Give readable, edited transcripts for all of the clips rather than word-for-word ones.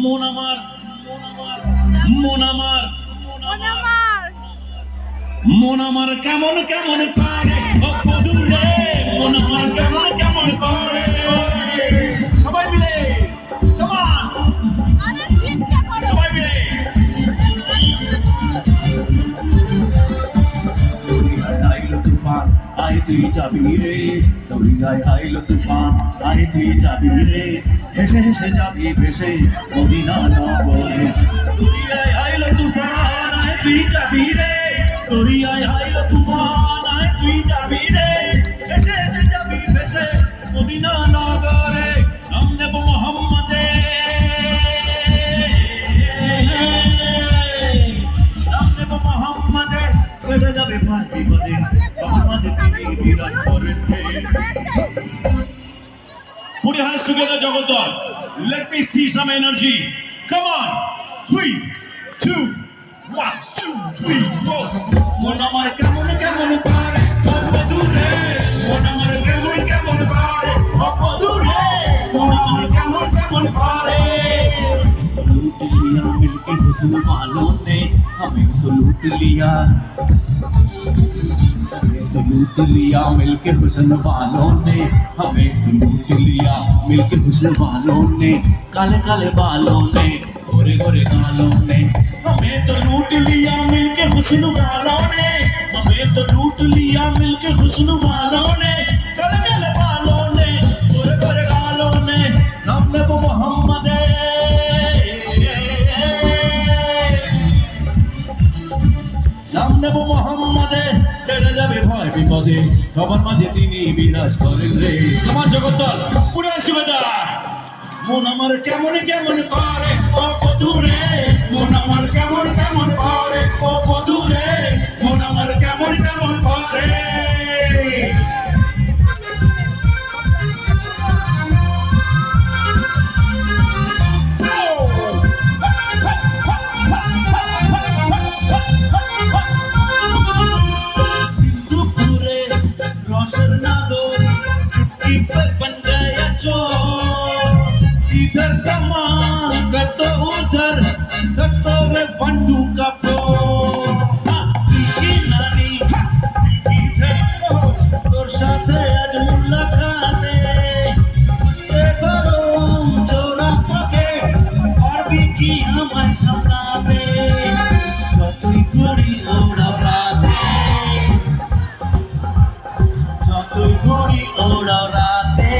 মন আমার মন আমার মন আমার কেমন কেমন করে বধুরে মন আমার কেমন কেমন করে সবাই মিলে সবাই মিলে আইলো তুফান আয় তুই যাবি রে দরিয়ায় আইলো তুফান আয় তুই যাবি রে হেসে হেসে যাবি ভেসে মদিনা নগরে দরিয়ায় আইলো তুফান আয় তুই যাবি রে দরিয়ায় আইলো তুফান আয় তুই যাবি রে হেসে হেসে যাবি ভেসে মদিনা নগরে নাম নেব মোহাম্মদে নাম নেব মোহাম্মদে কেটে যাবে ভাই বিপদে আমার মাঝে তিনি বিরাজ করেন Put your hands together, Jagadar. Let me see some energy. Come on. 3, 2, 1, 2, 3, 4. Mon amar kemon kemon pare, bobodure. Mon amar kemon kemon pare, bobodure. Mon amar kemon kemon pare. लूट लिया मिलके हुस्न वालों ने हमें तो लूट लिया लूट लिया मिलके हुस्न वालों ने हमें तो लूट लिया मिलके हुस्न वालों ने काले काले बालों ने गोरे गोरे गालों ने हमें तो लूट लिया मिलके हुस्न वालों ने हमें तो लूट लिया मिलके हुस्न वालों ने काले काले बालों ने गोरे गोरे गालों ने नाम ने वो मोहम्मद নাম নেব মোহাম্মদে কেটে যাবে ভয় বিপদে সবার মাঝে তিনি বিরাজ করেন রে তোমার জগদ্দল পুরো সুবেদার মন আমার কেমন কেমন করে ও বধুরে মন আমার কেমন কেমন করে ও বধুরে মন আমার কেমন কেমন করে बन गया चोर इधर कमान कर तो उधर सकतो रे बंडू का फोर नानी इधर তোর সাথে আজ মুলাকাতে এ গরম চোরা পাকে পারবি কি আমায় সামলাতে যতই ঘড়ি ওড়াও রাতে যতই ঘড়ি ওড়াও রাতে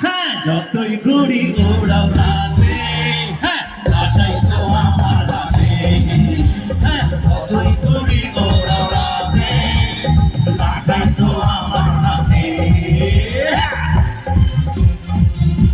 হ্যাঁ যতই ঘড়ি ওড়াও রাতে হ্যাঁ লাটাই তো আমার হাতে হ্যাঁ যতই